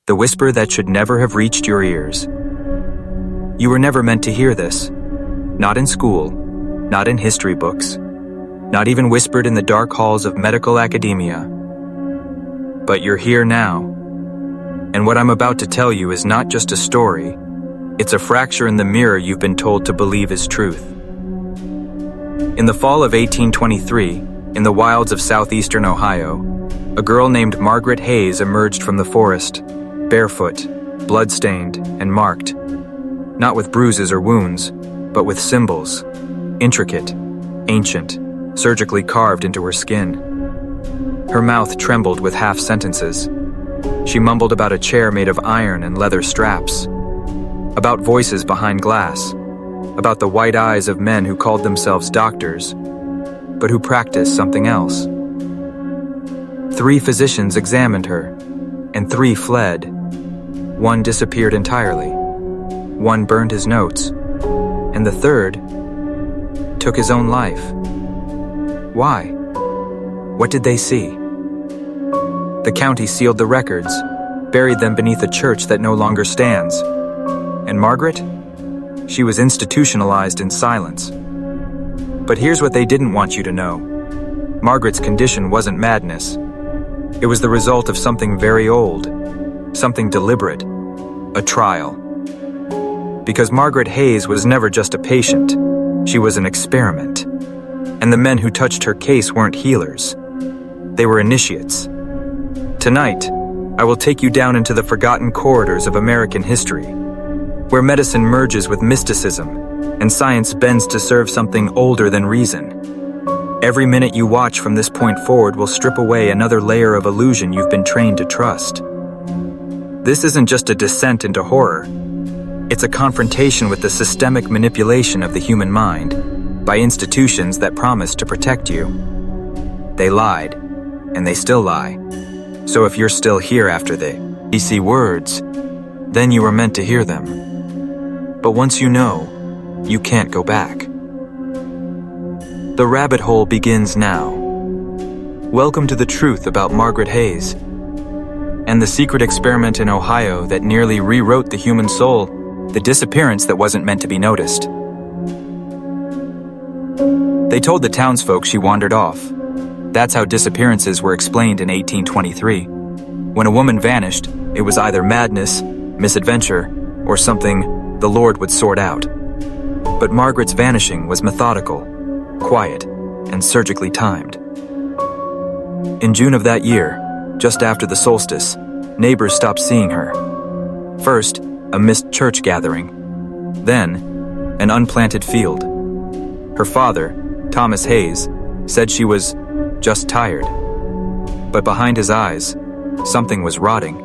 the whisper that should never have reached your ears. You were never meant to hear this. Not in school, not in history books, not even whispered in the dark halls of medical academia. But you're here now. And what I'm about to tell you is not just a story, it's a fracture in the mirror you've been told to believe is truth. In the fall of 1823, in the wilds of southeastern Ohio, a girl named Margaret Hayes emerged from the forest, barefoot, blood-stained, and marked, not with bruises or wounds, but with symbols, intricate, ancient, surgically carved into her skin. Her mouth trembled with half-sentences. She mumbled about a chair made of iron and leather straps, about voices behind glass, about the white eyes of men who called themselves doctors, but who practiced something else. 3 physicians examined her, and 3 fled. 1 disappeared entirely. 1 burned his notes, and the 3rd took his own life. Why? What did they see? The county sealed the records, buried them beneath a church that no longer stands. And Margaret? She was institutionalized in silence. But here's what they didn't want you to know. Margaret's condition wasn't madness. It was the result of something very old, something deliberate, a trial. Because Margaret Hayes was never just a patient, she was an experiment. And the men who touched her case weren't healers. They were initiates. Tonight, I will take you down into the forgotten corridors of American history, where medicine merges with mysticism and science bends to serve something older than reason. Every minute you watch from this point forward will strip away another layer of illusion you've been trained to trust. This isn't just a descent into horror. It's a confrontation with the systemic manipulation of the human mind by institutions that promised to protect you. They lied, and they still lie. So if you're still here after the EC words, then you were meant to hear them. But once you know, you can't go back. The rabbit hole begins now. Welcome to the truth about Margaret Hayes and the secret experiment in Ohio that nearly rewrote the human soul, the disappearance that wasn't meant to be noticed. They told the townsfolk she wandered off. That's how disappearances were explained in 1823. When a woman vanished, it was either madness, misadventure, or something the Lord would sort out. But Margaret's vanishing was methodical, quiet, and surgically timed. In June of that year, just after the solstice, neighbors stopped seeing her. First, a missed church gathering. Then, an unplanted field. Her father, Thomas Hayes, said she was just tired. But behind his eyes, something was rotting.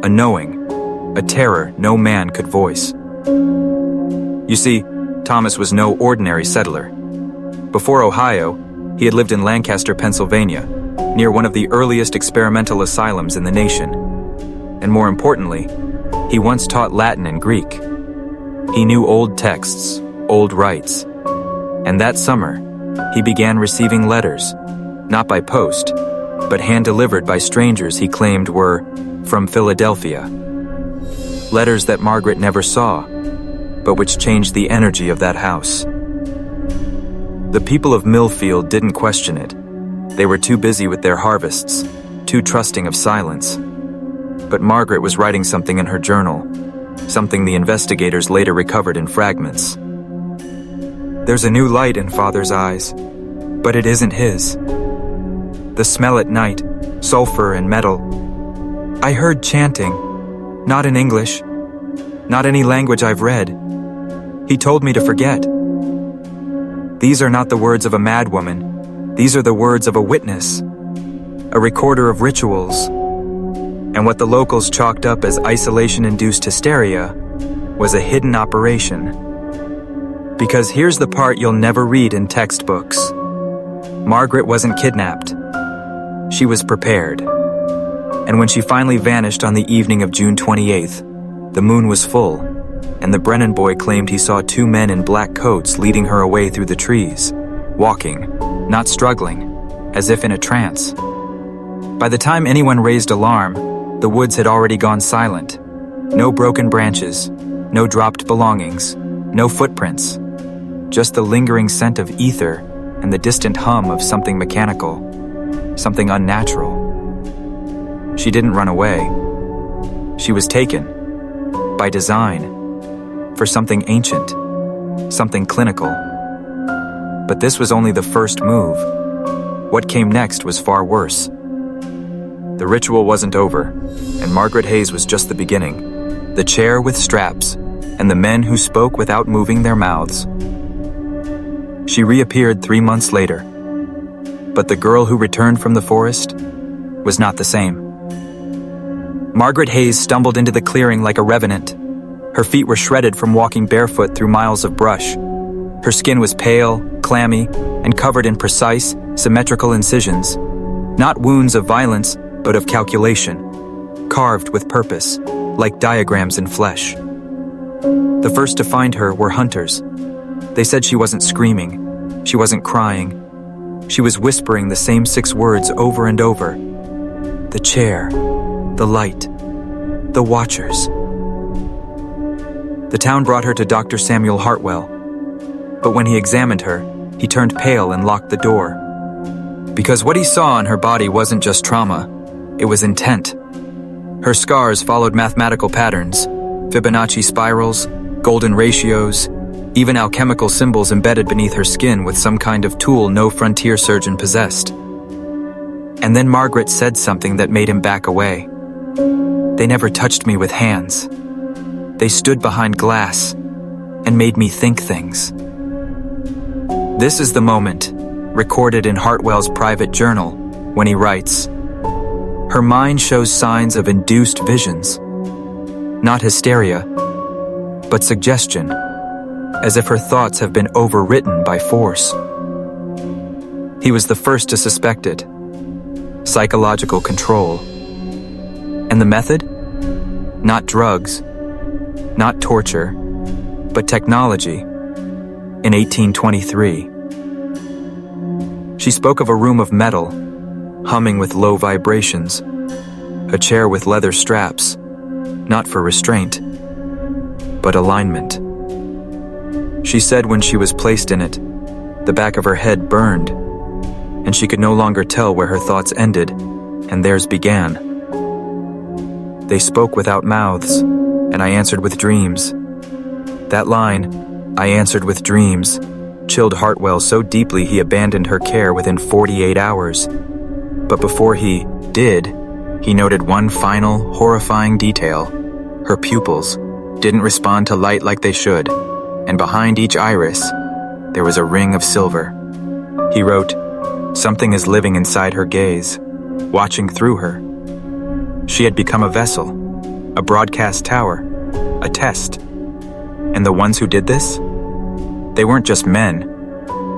A knowing, a terror no man could voice. You see, Thomas was no ordinary settler. Before Ohio, he had lived in Lancaster, Pennsylvania, near one of the earliest experimental asylums in the nation. And more importantly, he once taught Latin and Greek. He knew old texts, old rites. And that summer, he began receiving letters, not by post, but hand-delivered by strangers he claimed were from Philadelphia. Letters that Margaret never saw, but which changed the energy of that house. The people of Millfield didn't question it. They were too busy with their harvests, too trusting of silence. But Margaret was writing something in her journal, something the investigators later recovered in fragments. There's a new light in Father's eyes, but it isn't his. The smell at night, sulfur and metal. I heard chanting, not in English, not any language I've read. He told me to forget. These are not the words of a madwoman. These are the words of a witness, a recorder of rituals. And what the locals chalked up as isolation-induced hysteria was a hidden operation. Because here's the part you'll never read in textbooks. Margaret wasn't kidnapped. She was prepared. And when she finally vanished on the evening of June 28th, the moon was full, and the Brennan boy claimed he saw 2 men in black coats leading her away through the trees, walking, not struggling, as if in a trance. By the time anyone raised alarm, The woods had already gone silent. No broken branches, no dropped belongings, no footprints. Just the lingering scent of ether and the distant hum of something mechanical, something unnatural. She didn't run away. She was taken, by design, for something ancient, something clinical. But this was only the first move. What came next was far worse. The ritual wasn't over, and Margaret Hayes was just the beginning. The chair with straps, and the men who spoke without moving their mouths. She reappeared 3 months later, but the girl who returned from the forest was not the same. Margaret Hayes stumbled into the clearing like a revenant. Her feet were shredded from walking barefoot through miles of brush. Her skin was pale, clammy, and covered in precise, symmetrical incisions. Not wounds of violence, but of calculation, carved with purpose, like diagrams in flesh. The first to find her were hunters. They said she wasn't screaming, she wasn't crying. She was whispering the same 6 words over and over. The chair, the light, the watchers. The town brought her to Dr. Samuel Hartwell, but when he examined her, he turned pale and locked the door. Because what he saw on her body wasn't just trauma, it was intent. Her scars followed mathematical patterns, Fibonacci spirals, golden ratios, even alchemical symbols embedded beneath her skin with some kind of tool no frontier surgeon possessed. And then Margaret said something that made him back away. They never touched me with hands. They stood behind glass and made me think things. This is the moment, recorded in Hartwell's private journal, when he writes, "Her mind shows signs of induced visions. Not hysteria, but suggestion, as if her thoughts have been overwritten by force." He was the first to suspect it. Psychological control. And the method? Not drugs, not torture, but technology. In 1823. She spoke of a room of metal, humming with low vibrations, a chair with leather straps, not for restraint, but alignment. She said when she was placed in it, the back of her head burned, and she could no longer tell where her thoughts ended and theirs began. They spoke without mouths, and I answered with dreams. That line, "I answered with dreams," chilled Hartwell so deeply he abandoned her care within 48 hours. But before he did, he noted one final, horrifying detail. Her pupils didn't respond to light like they should, and behind each iris, there was a ring of silver. He wrote, "Something is living inside her gaze, watching through her." She had become a vessel, a broadcast tower, a test. And the ones who did this? They weren't just men.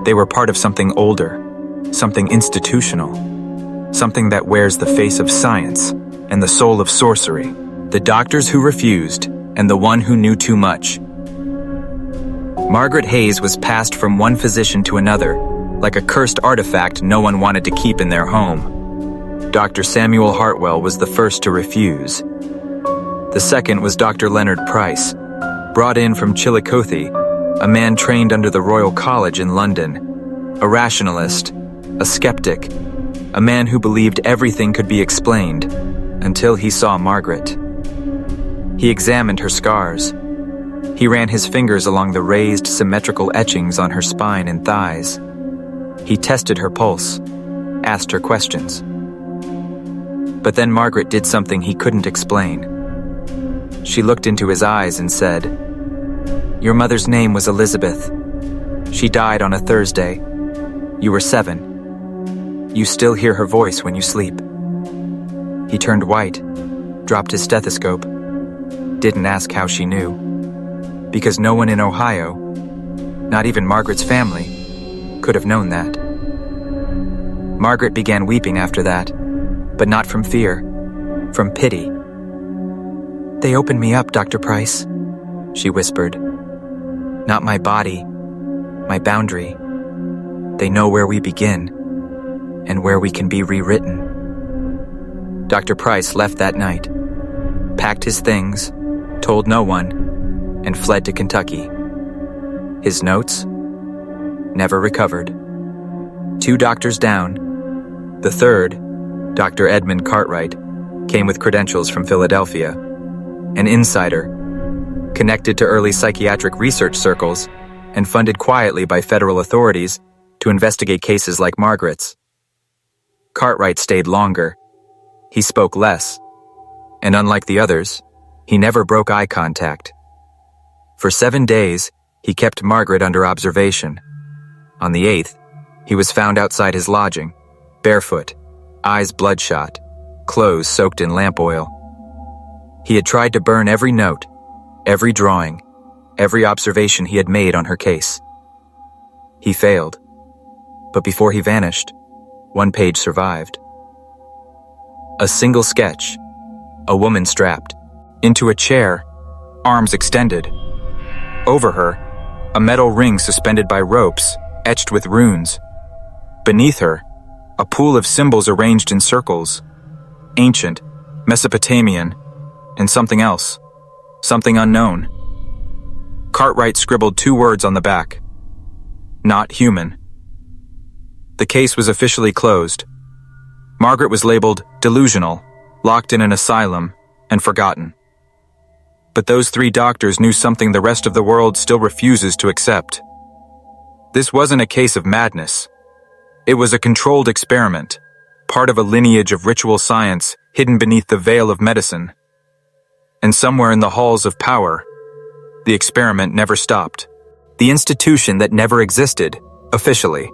They were part of something older, something institutional, something that wears the face of science and the soul of sorcery. The doctors who refused, and the one who knew too much. Margaret Hayes was passed from one physician to another, like a cursed artifact no one wanted to keep in their home. Dr. Samuel Hartwell was the first to refuse. The second was Dr. Leonard Price, brought in from Chillicothe, a man trained under the Royal College in London, a rationalist, a skeptic, a man who believed everything could be explained, until he saw Margaret. He examined her scars. He ran his fingers along the raised, symmetrical etchings on her spine and thighs. He tested her pulse, asked her questions. But then Margaret did something he couldn't explain. She looked into his eyes and said, "Your mother's name was Elizabeth. She died on a Thursday. You were 7. You still hear her voice when you sleep." He turned white, dropped his stethoscope, didn't ask how she knew. Because no one in Ohio, not even Margaret's family, could have known that. Margaret began weeping after that, but not from fear, from pity. "They opened me up, Dr. Price," she whispered. "Not my body, my boundary. They know where we begin and where we can be rewritten." Dr. Price left that night, packed his things, told no one, and fled to Kentucky. His notes? Never recovered. 2 doctors down. The third, Dr. Edmund Cartwright, came with credentials from Philadelphia, an insider, connected to early psychiatric research circles and funded quietly by federal authorities to investigate cases like Margaret's. Cartwright stayed longer. He spoke less, and unlike the others, he never broke eye contact. For 7 days, he kept Margaret under observation. On the 8th, he was found outside his lodging, barefoot, eyes bloodshot, clothes soaked in lamp oil. He had tried to burn every note, every drawing, every observation he had made on her case. He failed, but before he vanished, 1 page survived. A single sketch, a woman strapped into a chair, arms extended. Over her, a metal ring suspended by ropes, etched with runes. Beneath her, a pool of symbols arranged in circles, ancient, Mesopotamian, and something else, something unknown. Cartwright scribbled 2 words on the back: not human. The case was officially closed. Margaret was labeled delusional, locked in an asylum, and forgotten. But those 3 doctors knew something the rest of the world still refuses to accept. This wasn't a case of madness. It was a controlled experiment, part of a lineage of ritual science hidden beneath the veil of medicine. And somewhere in the halls of power, the experiment never stopped. The institution that never existed, officially.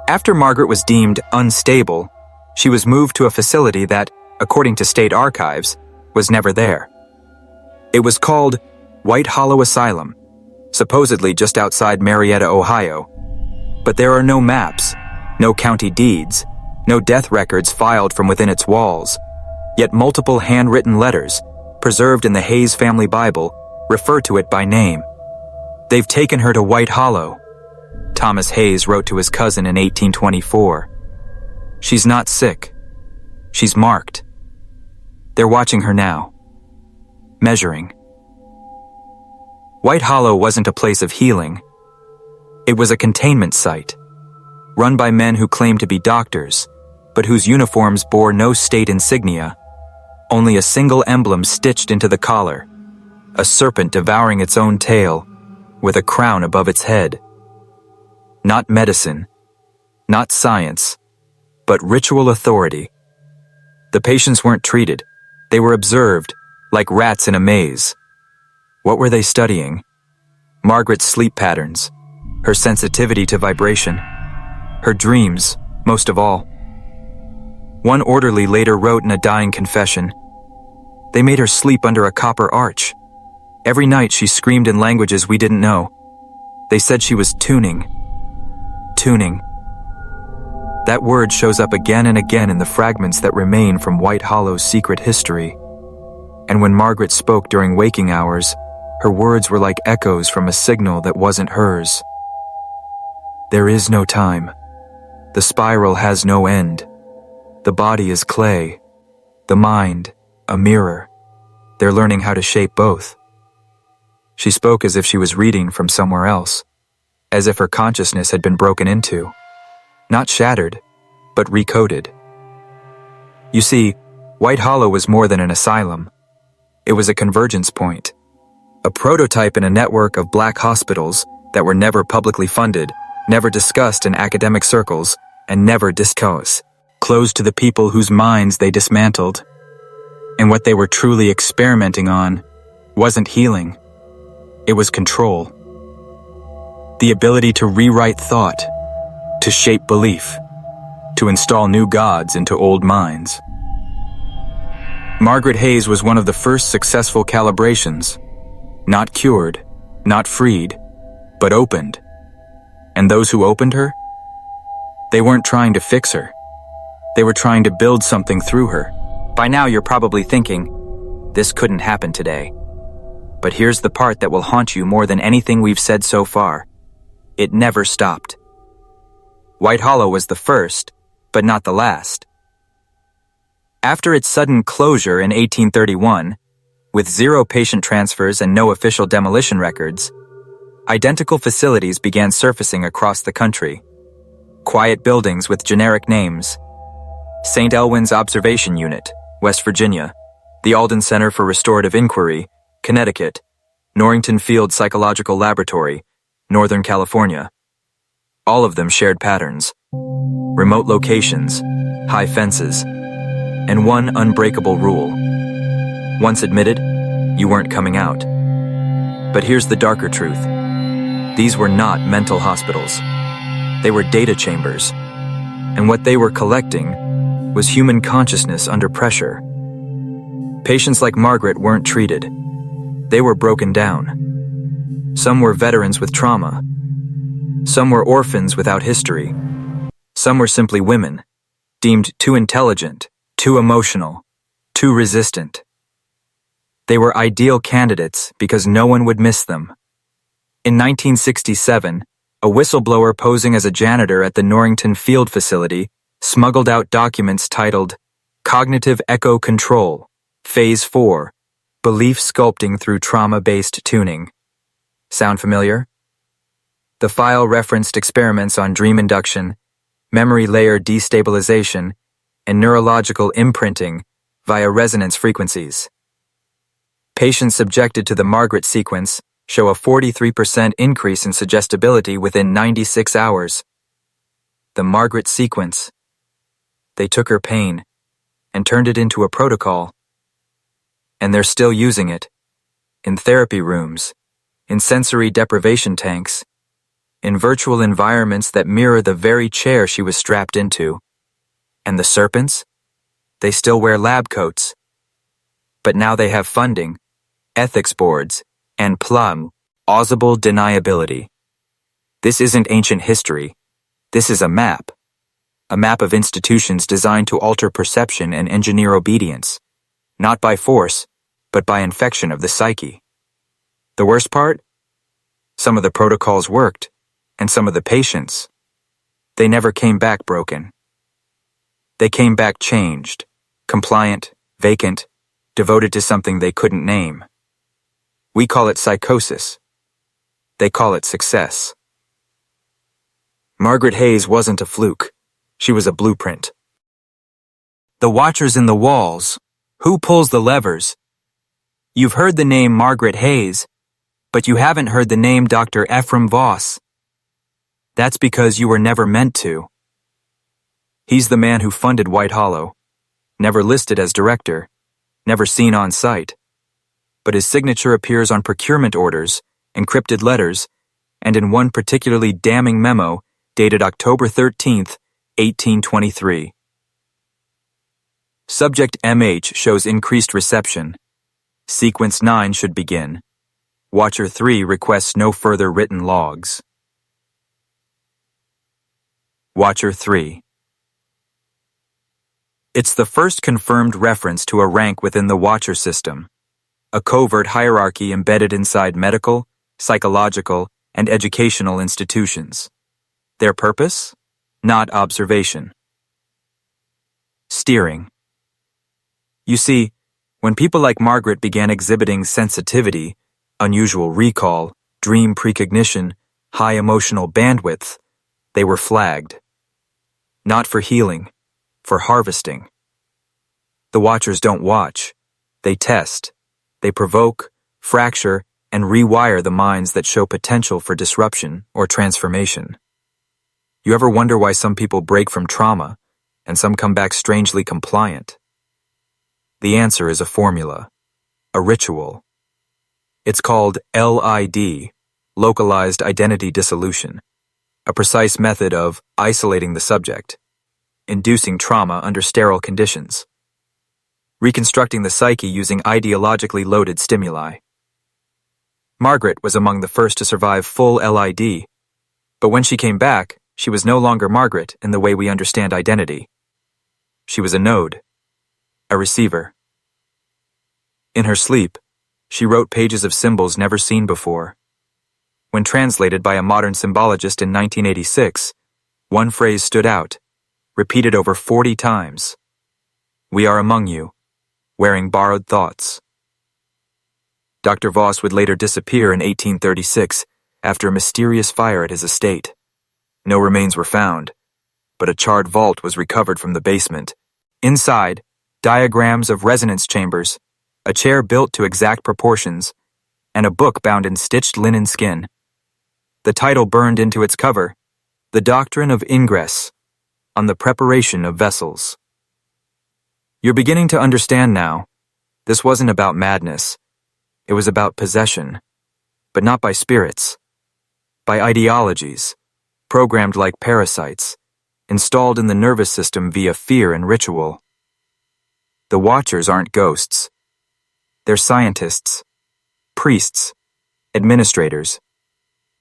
After Margaret was deemed unstable, she was moved to a facility that, according to state archives, was never there. It was called White Hollow Asylum, supposedly just outside Marietta, Ohio. But there are no maps, no county deeds, no death records filed from within its walls, yet multiple handwritten letters, preserved in the Hayes family Bible, refer to it by name. They've taken her to White Hollow, Thomas Hayes wrote to his cousin in 1824. She's not sick. She's marked. They're watching her now. Measuring. White Hollow wasn't a place of healing. It was a containment site, run by men who claimed to be doctors, but whose uniforms bore no state insignia, only a single emblem stitched into the collar, a serpent devouring its own tail, with a crown above its head. Not medicine, not science, but ritual authority. The patients weren't treated. They were observed, like rats in a maze. What were they studying? Margaret's sleep patterns, her sensitivity to vibration, her dreams, most of all. One orderly later wrote in a dying confession, "They made her sleep under a copper arch. Every night she screamed in languages we didn't know. They said she was tuning. Tuning." That word shows up again and again in the fragments that remain from White Hollow's secret history. And when Margaret spoke during waking hours, her words were like echoes from a signal that wasn't hers. There is no time. The spiral has no end. The body is clay. The mind, a mirror. They're learning how to shape both. She spoke as if she was reading from somewhere else, as if her consciousness had been broken into. Not shattered, but recoded. You see, White Hollow was more than an asylum. It was a convergence point, a prototype in a network of black hospitals that were never publicly funded, never discussed in academic circles, and never discussed, closed to the people whose minds they dismantled. And what they were truly experimenting on wasn't healing. It was control. The ability to rewrite thought, to shape belief, to install new gods into old minds. Margaret Hayes was one of the first successful calibrations, not cured, not freed, but opened. And those who opened her? They weren't trying to fix her. They were trying to build something through her. By now you're probably thinking, this couldn't happen today. But here's the part that will haunt you more than anything we've said so far. It never stopped. White Hollow was the first, but not the last, After its sudden closure in 1831, with 0 patient transfers and no official demolition records, identical facilities began surfacing across the country. Quiet buildings with generic names: St. Elwyn's Observation Unit, West Virginia; the Alden Center for Restorative Inquiry, Connecticut; Norrington Field Psychological Laboratory, Northern California. All of them shared patterns: remote locations, high fences, and one unbreakable rule. Once admitted, you weren't coming out. But here's the darker truth. These were not mental hospitals. They were data chambers, and what they were collecting was human consciousness under pressure. Patients like Margaret weren't treated. They were broken down. Some were veterans with trauma. Some were orphans without history. Some were simply women, deemed too intelligent, too emotional, too resistant. They were ideal candidates because no one would miss them. In 1967, a whistleblower posing as a janitor at the Norrington Field facility smuggled out documents titled Cognitive Echo Control, Phase 4, Belief Sculpting Through Trauma-Based Tuning. Sound familiar? The file referenced experiments on dream induction, memory layer destabilization, and neurological imprinting via resonance frequencies. Patients subjected to the Margaret sequence show a 43% increase in suggestibility within 96 hours. The Margaret sequence. They took her pain and turned it into a protocol. And they're still using it. In therapy rooms, in sensory deprivation tanks, in virtual environments that mirror the very chair she was strapped into. And the serpents? They still wear lab coats. But now they have funding, ethics boards, and plausible deniability. This isn't ancient history. This is a map of institutions designed to alter perception and engineer obedience, not by force, but by infection of the psyche. The worst part? Some of the protocols worked, and some of the patients, they never came back broken. They came back changed, compliant, vacant, devoted to something they couldn't name. We call it psychosis. They call it success. Margaret Hayes wasn't a fluke. She was a blueprint. The watchers in the walls. Who pulls the levers? You've heard the name Margaret Hayes, but you haven't heard the name Dr. Ephraim Voss. That's because you were never meant to. He's the man who funded White Hollow, never listed as director, never seen on site, but his signature appears on procurement orders, encrypted letters, and in one particularly damning memo dated October 13th, 1823. Subject MH shows increased reception. Sequence 9 should begin. Watcher 3 requests no further written logs. Watcher 3. It's the first confirmed reference to a rank within the Watcher system, a covert hierarchy embedded inside medical, psychological, and educational institutions. Their purpose? Not observation. Steering. You see, when people like Margaret began exhibiting sensitivity, unusual recall, dream precognition, high emotional bandwidth, they were flagged. Not for healing, for harvesting. The Watchers don't watch. They test. They provoke, fracture, and rewire the minds that show potential for disruption or transformation. You ever wonder why some people break from trauma and some come back strangely compliant? The answer is a formula, a ritual. It's called LID, Localized Identity Dissolution, a precise method of isolating the subject, inducing trauma under sterile conditions, reconstructing the psyche using ideologically loaded stimuli. Margaret was among the first to survive full LID, but when she came back, she was no longer Margaret in the way we understand identity. She was a node, a receiver. In her sleep, she wrote pages of symbols never seen before. When translated by a modern symbologist in 1986, one phrase stood out, repeated over 40 times. We are among you, wearing borrowed thoughts. Dr. Voss would later disappear in 1836 after a mysterious fire at his estate. No remains were found, but a charred vault was recovered from the basement. Inside, diagrams of resonance chambers, a chair built to exact proportions, and a book bound in stitched linen skin. The title burned into its cover, The Doctrine of Ingress, on the Preparation of Vessels. You're beginning to understand now. This wasn't about madness. It was about possession, but not by spirits, by ideologies, programmed like parasites, installed in the nervous system via fear and ritual. The Watchers aren't ghosts. They're scientists, priests, administrators,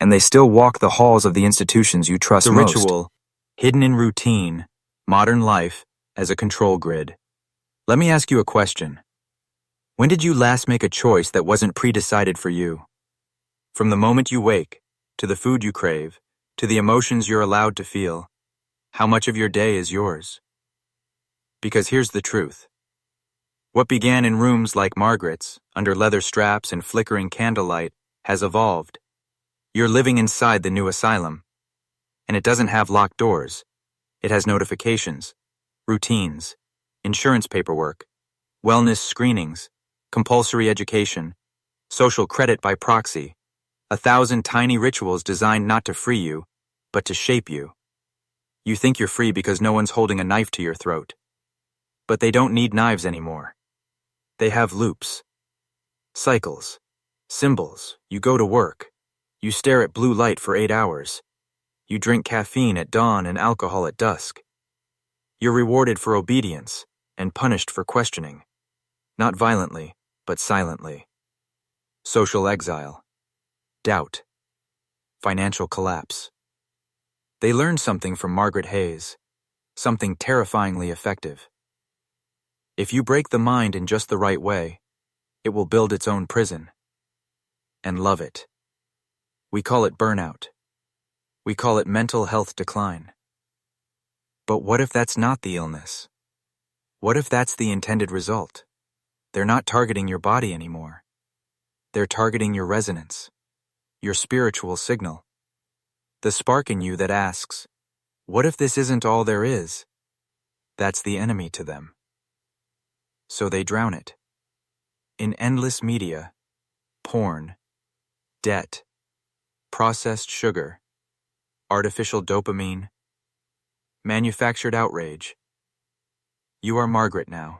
and they still walk the halls of the institutions you trust most. The ritual, hidden in routine, modern life, as a control grid. Let me ask you a question. When did you last make a choice that wasn't pre-decided for you? From the moment you wake, to the food you crave, to the emotions you're allowed to feel, how much of your day is yours? Because here's the truth. What began in rooms like Margaret's, under leather straps and flickering candlelight, has evolved. You're living inside the new asylum. And it doesn't have locked doors. It has notifications, routines, insurance paperwork, wellness screenings, compulsory education, social credit by proxy, 1,000 tiny rituals designed not to free you, but to shape you. You think you're free because no one's holding a knife to your throat. But they don't need knives anymore. They have loops, cycles, symbols. You go to work. You stare at blue light for 8 hours. You drink caffeine at dawn and alcohol at dusk. You're rewarded for obedience and punished for questioning. Not violently, but silently. Social exile, doubt, financial collapse. They learned something from Margaret Hayes, something terrifyingly effective. If you break the mind in just the right way, it will build its own prison. And love it. We call it burnout. We call it mental health decline. But what if that's not the illness? What if that's the intended result? They're not targeting your body anymore. They're targeting your resonance, your spiritual signal. The spark in you that asks, what if this isn't all there is? That's the enemy to them. So they drown it. In endless media, porn, debt, processed sugar, artificial dopamine, manufactured outrage. You are Margaret now.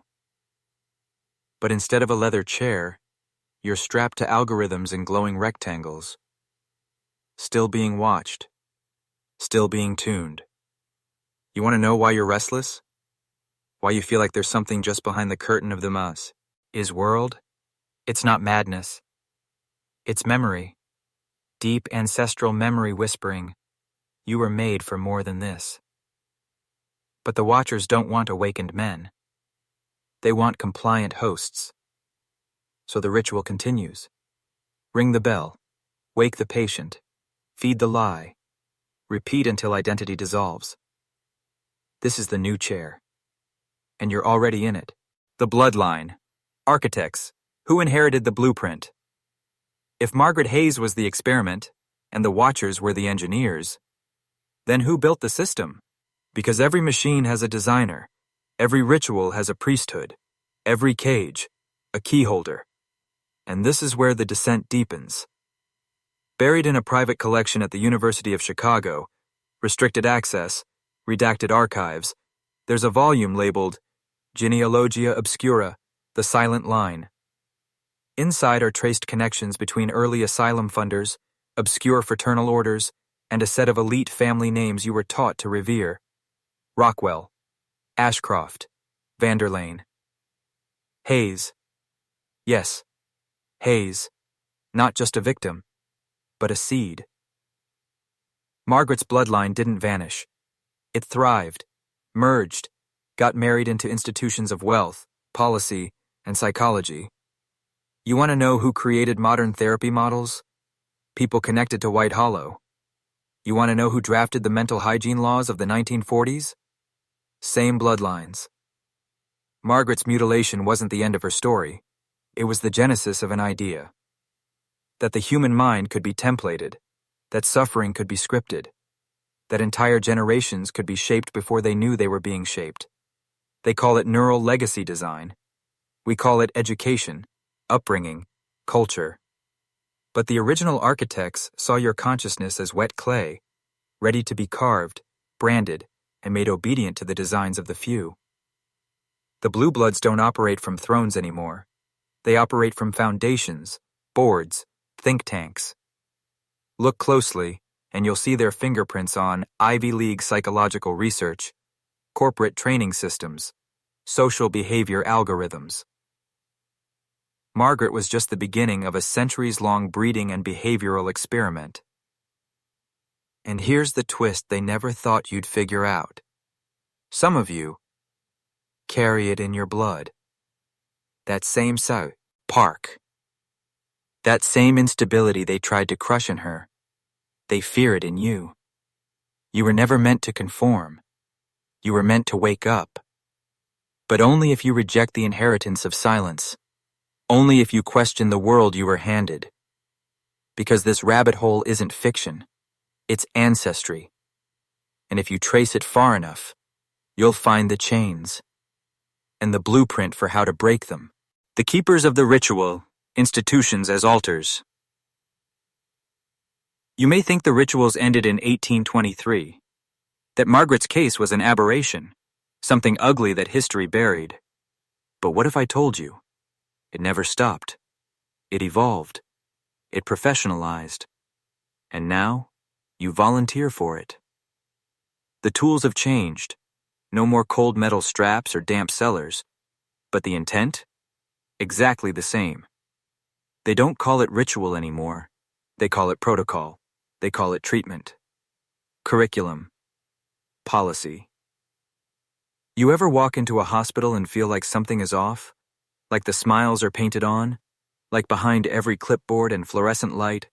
But instead of a leather chair, you're strapped to algorithms in glowing rectangles. Still being watched. Still being tuned. You want to know why you're restless? Why you feel like there's something just behind the curtain of the mass? Is world? It's not madness. It's memory. Deep ancestral memory whispering, you were made for more than this. But the Watchers don't want awakened men. They want compliant hosts. So the ritual continues. Ring the bell. Wake the patient. Feed the lie. Repeat until identity dissolves. This is the new chair. And you're already in it. The bloodline. Architects. Who inherited the blueprint? If Margaret Hayes was the experiment, and the Watchers were the engineers, then who built the system? Because every machine has a designer, every ritual has a priesthood, every cage, a key holder. And this is where the descent deepens. Buried in a private collection at the University of Chicago, restricted access, redacted archives, there's a volume labeled Genealogia Obscura, The Silent Line. Inside are traced connections between early asylum funders, obscure fraternal orders, and a set of elite family names you were taught to revere. Rockwell, Ashcroft, Vanderlane. Hayes. Yes, Hayes. Not just a victim, but a seed. Margaret's bloodline didn't vanish. It thrived, merged, got married into institutions of wealth, policy, and psychology. You want to know who created modern therapy models? People connected to White Hollow. You want to know who drafted the mental hygiene laws of the 1940s? Same bloodlines. Margaret's mutilation wasn't the end of her story. It was the genesis of an idea. That the human mind could be templated, that suffering could be scripted, that entire generations could be shaped before they knew they were being shaped. They call it neural legacy design. We call it education, upbringing, culture. But the original architects saw your consciousness as wet clay, ready to be carved, branded, and made obedient to the designs of the few. The blue bloods don't operate from thrones anymore. They operate from foundations, boards, think tanks. Look closely, and you'll see their fingerprints on Ivy League psychological research, corporate training systems, social behavior algorithms. Margaret was just the beginning of a centuries-long breeding and behavioral experiment. And here's the twist they never thought you'd figure out. Some of you carry it in your blood. That same park. That same instability they tried to crush in her. They fear it in you. You were never meant to conform. You were meant to wake up. But only if you reject the inheritance of silence. Only if you question the world you were handed. Because this rabbit hole isn't fiction. It's ancestry. And if you trace it far enough, you'll find the chains and the blueprint for how to break them. The keepers of the ritual, institutions as altars. You may think the rituals ended in 1823, that Margaret's case was an aberration, something ugly that history buried. But what if I told you? It never stopped. It evolved. It professionalized. And now, you volunteer for it. The tools have changed. No more cold metal straps or damp cellars. But the intent? Exactly the same. They don't call it ritual anymore. They call it protocol. They call it treatment. Curriculum. Policy. You ever walk into a hospital and feel like something is off? Like the smiles are painted on? Like behind every clipboard and fluorescent light,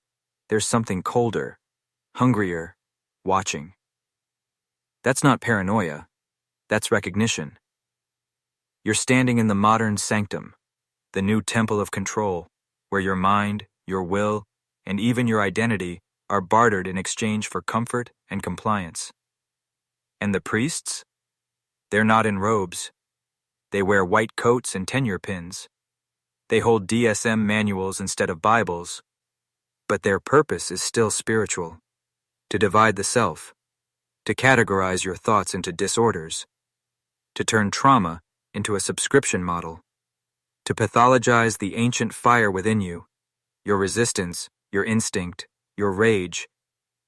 there's something colder, hungrier, watching. That's not paranoia. That's recognition. You're standing in the modern sanctum, the new temple of control, where your mind, your will, and even your identity are bartered in exchange for comfort and compliance. And the priests? They're not in robes. They wear white coats and tenure pins. They hold DSM manuals instead of Bibles. But their purpose is still spiritual. To divide the self. To categorize your thoughts into disorders. To turn trauma into a subscription model. To pathologize the ancient fire within you, your resistance, your instinct, your rage,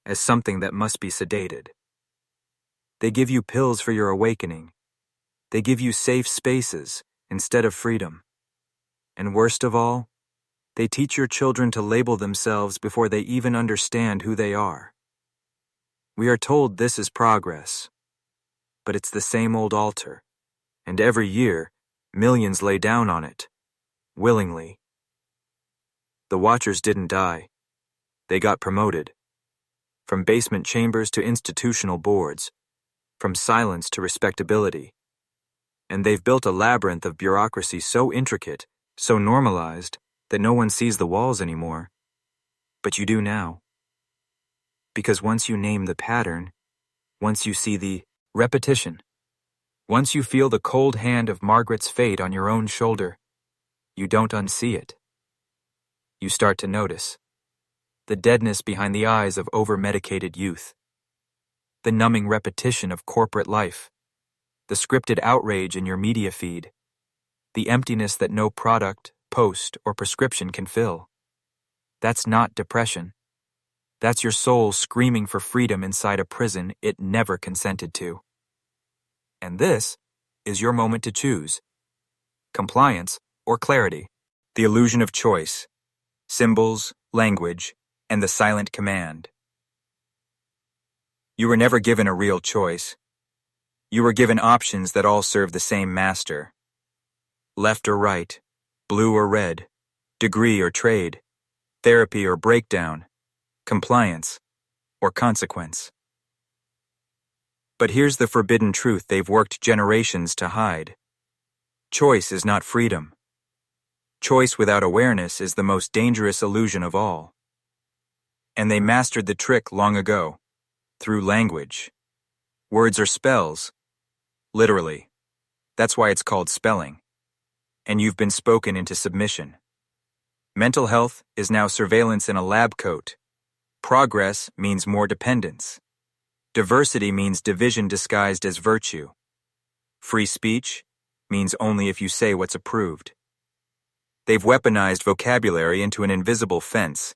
as something that must be sedated. They give you pills for your awakening. They give you safe spaces instead of freedom. And worst of all, they teach your children to label themselves before they even understand who they are. We are told this is progress, but it's the same old altar, and every year, millions lay down on it, willingly. The watchers didn't die. They got promoted. From basement chambers to institutional boards, from silence to respectability. And they've built a labyrinth of bureaucracy so intricate, so normalized, that no one sees the walls anymore. But you do now. Because once you name the pattern, once you see the repetition, once you feel the cold hand of Margaret's fate on your own shoulder, you don't unsee it. You start to notice the deadness behind the eyes of over-medicated youth, the numbing repetition of corporate life, the scripted outrage in your media feed, the emptiness that no product, post, or prescription can fill. That's not depression. That's your soul screaming for freedom inside a prison it never consented to. And this is your moment to choose. Compliance or clarity. The illusion of choice. Symbols, language, and the silent command. You were never given a real choice. You were given options that all serve the same master. Left or right, blue or red, degree or trade, therapy or breakdown, compliance or consequence. But here's the forbidden truth they've worked generations to hide. Choice is not freedom. Choice without awareness is the most dangerous illusion of all. And they mastered the trick long ago, through language. Words are spells. Literally. That's why it's called spelling. And you've been spoken into submission. Mental health is now surveillance in a lab coat. Progress means more dependence. Diversity means division disguised as virtue. Free speech means only if you say what's approved. They've weaponized vocabulary into an invisible fence,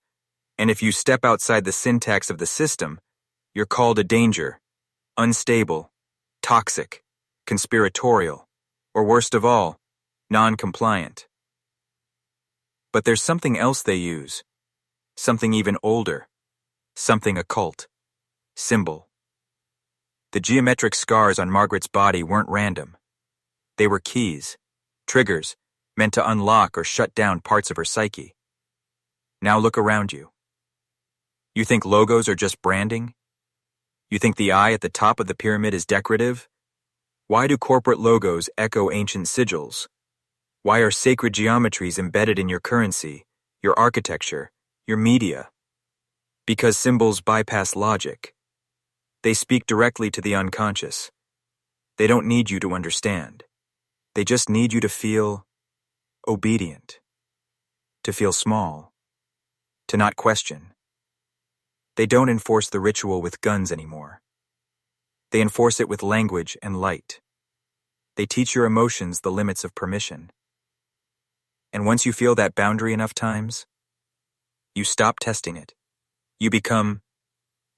and if you step outside the syntax of the system, you're called a danger, unstable, toxic, conspiratorial, or worst of all, non-compliant. But there's something else they use, something even older, something occult, symbol. The geometric scars on Margaret's body weren't random. They were keys, triggers, meant to unlock or shut down parts of her psyche. Now look around you. You think logos are just branding? You think the eye at the top of the pyramid is decorative? Why do corporate logos echo ancient sigils? Why are sacred geometries embedded in your currency, your architecture, your media? Because symbols bypass logic. They speak directly to the unconscious. They don't need you to understand. They just need you to feel obedient, to feel small, to not question. They don't enforce the ritual with guns anymore. They enforce it with language and light. They teach your emotions the limits of permission. And once you feel that boundary enough times, you stop testing it. You become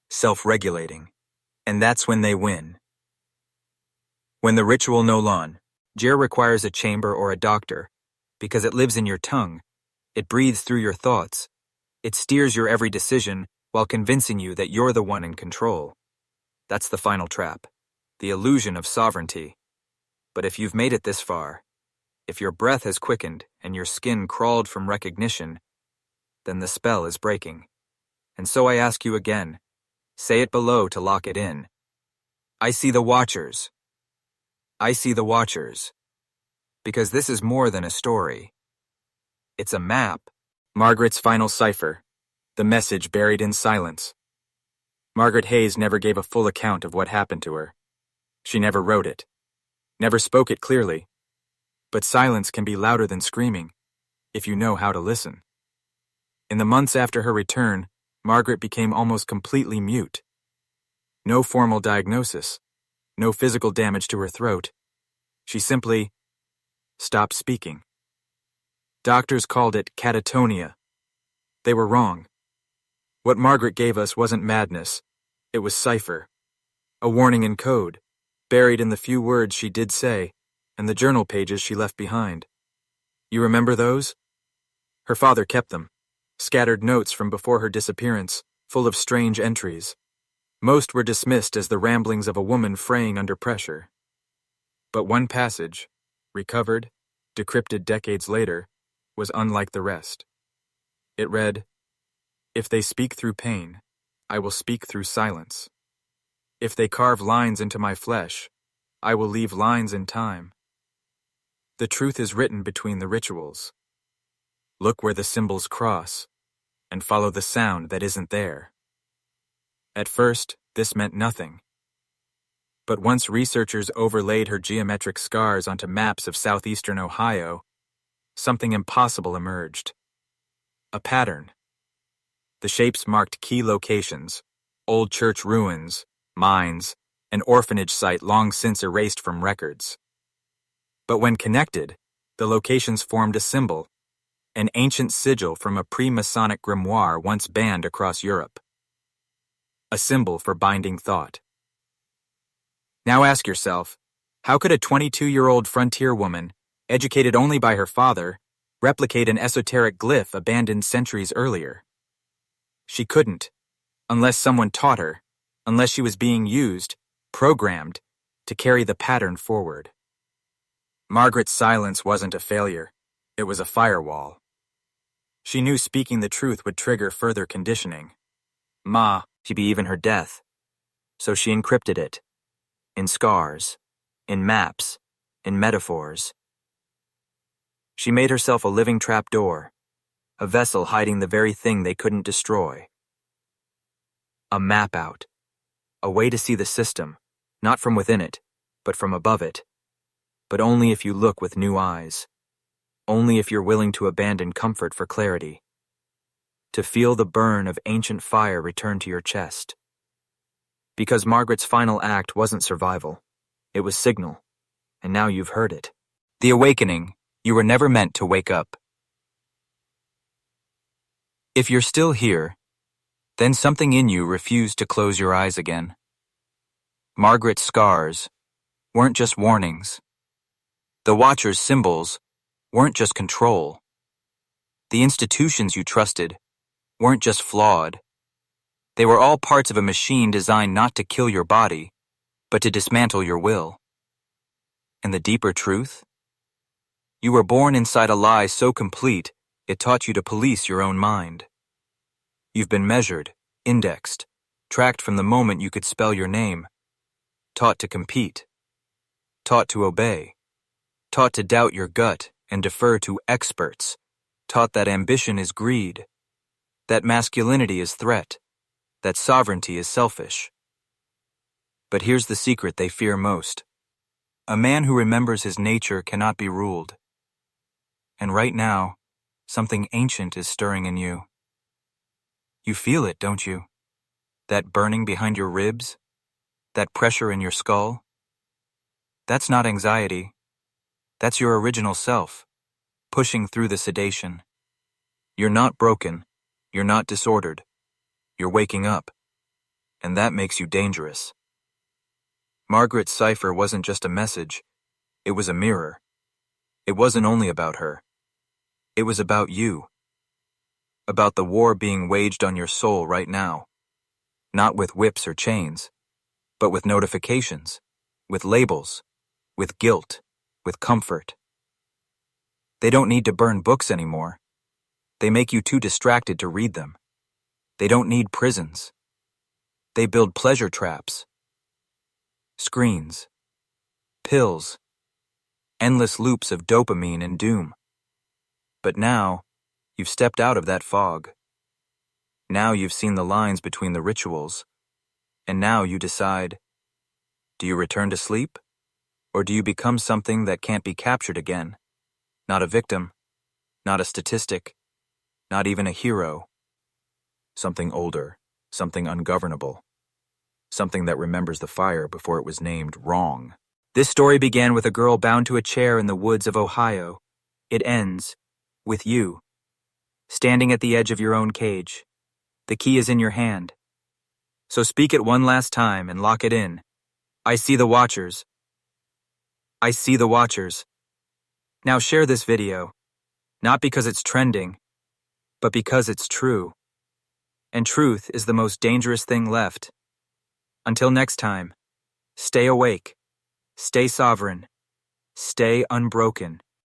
self-regulating, and that's when they win. When the ritual no lon, Jer requires a chamber or a doctor, because it lives in your tongue, it breathes through your thoughts, it steers your every decision while convincing you that you're the one in control. That's the final trap, the illusion of sovereignty. But if you've made it this far, if your breath has quickened and your skin crawled from recognition, then the spell is breaking. And so I ask you again, say it below to lock it in. I see the Watchers. I see the Watchers. Because this is more than a story. It's a map. Margaret's final cipher. The message buried in silence. Margaret Hayes never gave a full account of what happened to her. She never wrote it. Never spoke it clearly. But silence can be louder than screaming, if you know how to listen. In the months after her return, Margaret became almost completely mute. No formal diagnosis, no physical damage to her throat. She simply stopped speaking. Doctors called it catatonia. They were wrong. What Margaret gave us wasn't madness. It was cipher. A warning in code, buried in the few words she did say, and the journal pages she left behind. You remember those? Her father kept them, scattered notes from before her disappearance, full of strange entries. Most were dismissed as the ramblings of a woman fraying under pressure. But one passage, recovered, decrypted decades later, was unlike the rest. It read, "If they speak through pain, I will speak through silence. If they carve lines into my flesh, I will leave lines in time. The truth is written between the rituals. Look where the symbols cross, and follow the sound that isn't there." At first, this meant nothing. But once researchers overlaid her geometric scars onto maps of southeastern Ohio, something impossible emerged. A pattern. The shapes marked key locations, old church ruins, mines, an orphanage site long since erased from records. But when connected, the locations formed a symbol, an ancient sigil from a pre-Masonic grimoire once banned across Europe. A symbol for binding thought. Now ask yourself, how could a 22-year-old frontier woman, educated only by her father, replicate an esoteric glyph abandoned centuries earlier? She couldn't, unless someone taught her, unless she was being used, programmed, to carry the pattern forward. Margaret's silence wasn't a failure, it was a firewall. She knew speaking the truth would trigger further conditioning. She'd be even her death. So she encrypted it. In scars, in maps, in metaphors. She made herself a living trapdoor, a vessel hiding the very thing they couldn't destroy. A map out, a way to see the system, not from within it, but from above it. But only if you look with new eyes, only if you're willing to abandon comfort for clarity, to feel the burn of ancient fire return to your chest. Because Margaret's final act wasn't survival, it was signal, and now you've heard it. The awakening, you were never meant to wake up. If you're still here, then something in you refused to close your eyes again. Margaret's scars weren't just warnings. The Watcher's symbols weren't just control. The institutions you trusted weren't just flawed. They were all parts of a machine designed not to kill your body, but to dismantle your will. And the deeper truth? You were born inside a lie so complete, it taught you to police your own mind. You've been measured, indexed, tracked from the moment you could spell your name, taught to compete, taught to obey, taught to doubt your gut and defer to experts, taught that ambition is greed, that masculinity is threat, that sovereignty is selfish. But here's the secret they fear most. A man who remembers his nature cannot be ruled. And right now, something ancient is stirring in you. You feel it, don't you? That burning behind your ribs? That pressure in your skull? That's not anxiety. That's your original self, pushing through the sedation. You're not broken. You're not disordered. You're waking up. And that makes you dangerous. Margaret's cipher wasn't just a message. It was a mirror. It wasn't only about her. It was about you. About the war being waged on your soul right now. Not with whips or chains, but with notifications, with labels, with guilt, with comfort. They don't need to burn books anymore. They make you too distracted to read them. They don't need prisons. They build pleasure traps. Screens. Pills. Endless loops of dopamine and doom. But now, you've stepped out of that fog. Now you've seen the lines between the rituals. And now you decide, do you return to sleep? Or do you become something that can't be captured again? Not a victim, not a statistic, not even a hero. Something older, something ungovernable. Something that remembers the fire before it was named wrong. This story began with a girl bound to a chair in the woods of Ohio. It ends with you, standing at the edge of your own cage. The key is in your hand. So speak it one last time and lock it in. I see the Watchers. I see the Watchers. Now share this video, not because it's trending, but because it's true. And truth is the most dangerous thing left. Until next time, stay awake, stay sovereign, stay unbroken.